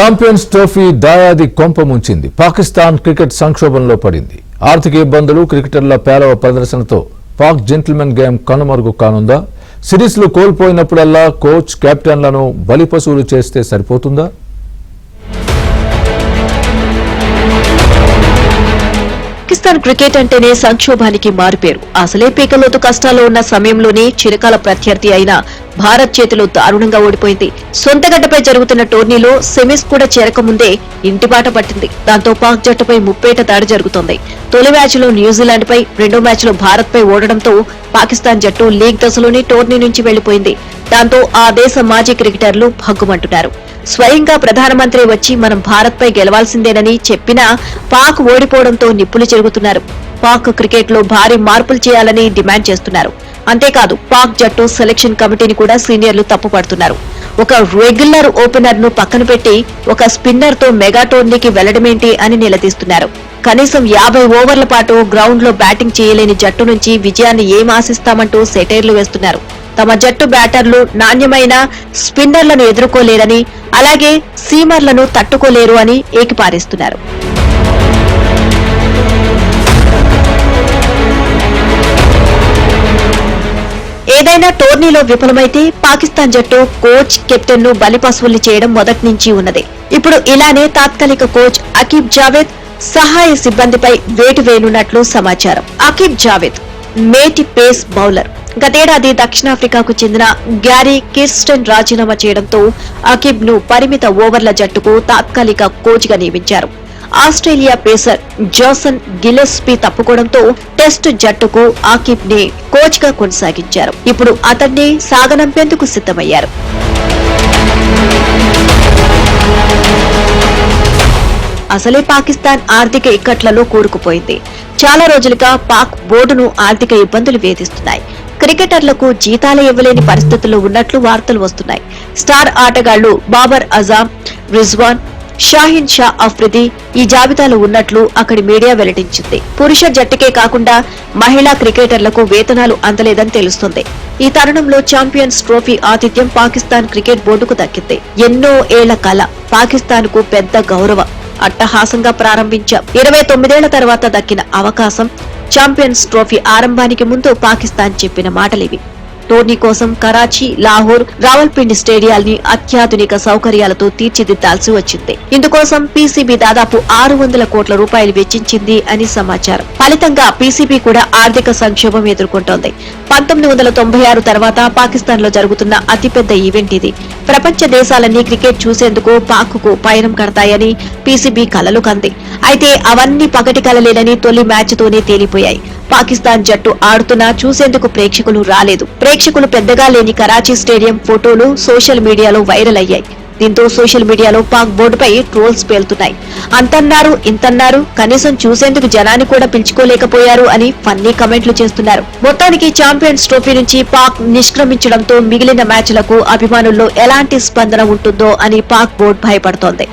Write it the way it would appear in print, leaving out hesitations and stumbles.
Champions trophy దాయాది కొంప ముంచింది. Pakistan cricket సంక్షోభంలో పడింది. ఆర్థిక ఇబ్బందులు, క్రికెటర్ల పేలవ ప్రదర్శనతో పాక్ జెంటిల్మెన్ గేమ్ కనుమరుగు కానుందా? సిరీస్లు కోల్పోయినప్పుడల్లా కోచ్, కెప్టెన్లను బలిపశువులు చేస్తే సరిపోతుందా? పాకిస్తాన్ క్రికెట్ అంటేనే సంక్షోభానికి మారుపేరు. అసలే పీకలోతు కష్టాల్లో ఉన్న సమయంలోనే చిరకాల ప్రత్యర్థి అయిన భారత్ చేతిలో దారుణంగా ఓడిపోయింది. సొంత గడ్డపై జరుగుతున్న టోర్నీలో సెమీస్ కూడా చేరకముందే ఇంటిబాట పట్టింది. దాంతో పాక్ జట్టుపై ముప్పేట దాడి జరుగుతోంది. తొలి మ్యాచ్ లో న్యూజిలాండ్ పై, రెండో మ్యాచ్ లో భారత్ పై ఓడడంతో పాకిస్తాన్ జట్టు లీగ్ దశలోనే టోర్నీ నుంచి వెళ్లిపోయింది. దాంతో ఆ దేశ మాజీ క్రికెటర్లు భగ్గుమంటున్నారు. స్వయంగా ప్రధానమంత్రి వచ్చి మనం భారత్ పై గెలవాల్సిందేనని చెప్పినా పాక్ ఓడిపోవడంతో నిప్పులు చెరుగుతున్నారు. పాక్ క్రికెట్ లో భారీ మార్పులు చేయాలని డిమాండ్ చేస్తున్నారు. అంతేకాదు పాక్ జట్టు సెలక్షన్ కమిటీని కూడా సీనియర్లు తప్పుపడుతున్నారు. ఒక రెగ్యులర్ ఓపెనర్ ను పక్కన పెట్టి ఒక స్పిన్నర్ తో మెగా టోర్నీకి వెళ్లడమేంటి అని నిలదీస్తున్నారు. కనీసం 50 ఓవర్ల పాటు గ్రౌండ్ లో బ్యాటింగ్ చేయలేని జట్టు నుంచి విజయాన్ని ఏం ఆశిస్తామంటూ సెటైర్లు వేస్తున్నారు. తమ జట్టు బ్యాటర్లు నాణ్యమైన స్పిన్నర్లను ఎదుర్కోలేరని, అలాగే సీమర్లను తట్టుకోలేరు అని ఏకిపారేస్తున్నారు. ఏదైనా టోర్నీలో విఫలమైతే పాకిస్తాన్ జట్టు కోచ్, కెప్టెన్ ను బలిపశువుల్ని చేయడం మొదటి నుంచి ఉన్నదే. ఇప్పుడు ఇలానే తాత్కాలిక కోచ్ అకీబ్ జావేద్ సహాయ సిబ్బందిపై వేటు వేయనున్నట్లు సమాచారం. అకీబ్ జావేద్ మేటి పేస్ బౌలర్. గతేడాది దక్షిణాఫ్రికాకు చెందిన గ్యారీ కిర్స్టన్ రాజీనామా చేయడంతో అకీబ్ ను పరిమిత ఓవర్ల జట్టుకు తాత్కాలిక కోచ్ గా నియమించారు. Australia pacer Jason Gillespie తప్పుకోవడంతో test జట్టుకు అకీబ్ ని కోచ్ గా కొనసాగించారు. ఇప్పుడు అతన్ని సాగనంపేందుకు సిద్ధమయ్యారు. అసలే పాకిస్తాన్ ఆర్థిక ఇక్కట్లలో కూరుకుపోయింది. చాలా రోజులుగా పాక్ బోర్డును ఆర్థిక ఇబ్బందులు వేధిస్తున్నాయి. క్రికెటర్లకు జీతాలు ఇవ్వలేని పరిస్థితుల్లో ఉన్నట్లు వార్తలు వస్తున్నాయి. స్టార్ ఆటగాళ్లు బాబర్ అజాం, రిజ్వాన్, షాహిన్ షా అఫ్రిది ఈ జాబితాలో ఉన్నట్లు అక్కడి మీడియా వెల్లడించింది. పురుష జట్టుకే కాకుండా మహిళా క్రికెటర్లకు వేతనాలు అందలేదని తెలుస్తుంది. ఈ తరుణంలో ఛాంపియన్స్ ట్రోఫీ ఆతిథ్యం పాకిస్తాన్ క్రికెట్ బోర్డుకు దక్కింది. ఎన్నో ఏళ్ల కల, పాకిస్తాన్ కు పెద్ద గౌరవం, అట్టహాసంగా ప్రారంభించాం. 29 ఏళ్ల తర్వాత దక్కిన అవకాశం. ఛాంపియన్స్ ట్రోఫీ ఆరంభానికి ముందు పాకిస్తాన్ చెప్పిన మాటలివి. టోర్నీ కోసం కరాచీ, లాహోర్, రావల్పిండి స్టేడియాల్ని అత్యాధునిక సౌకర్యాలతో తీర్చిదిద్దాల్సి వచ్చింది. ఇందుకోసం పీసీబీ దాదాపు 600 కోట్ల రూపాయలు వెచ్చించింది అని సమాచారం. ఫలితంగా పీసీబీ కూడా ఆర్థిక సంక్షోభం ఎదుర్కొంటోంది. 1996 తర్వాత పాకిస్తాన్ లో జరుగుతున్న అతిపెద్ద ఈవెంట్ ఇది. ప్రపంచ దేశాలన్నీ క్రికెట్ చూసేందుకు పాక్ కు పయనం కడతాయని పీసీబీ కలలు కంది. అయితే అవన్నీ పగటి కలలేనని తొలి మ్యాచ్ తోనే తేలిపోయాయి. పాకిస్తాన్ జట్టు ఆడుతున్నా చూసేందుకు ప్రేక్షకులు రాలేదు. ప్రేక్షకులు పెద్దగా లేని కరాచీ స్టేడియం ఫోటోలు సోషల్ మీడియాలో వైరల్ అయ్యాయి. దీంతో సోషల్ మీడియాలో పాక్ బోర్డుపై ట్రోల్స్ పేలుతున్నాయి. అంతన్నారు, ఇంతన్నారు, కనీసం చూసేందుకు జనాన్ని కూడా పిలుచుకోలేకపోయారు అని ఫన్నీ కమెంట్లు చేస్తున్నారు. మొత్తానికి ఛాంపియన్స్ ట్రోఫీ నుంచి పాక్ నిష్క్రమించడంతో మిగిలిన మ్యాచ్లకు అభిమానుల్లో ఎలాంటి స్పందన ఉంటుందో అని పాక్ బోర్డు భయపడుతోంది.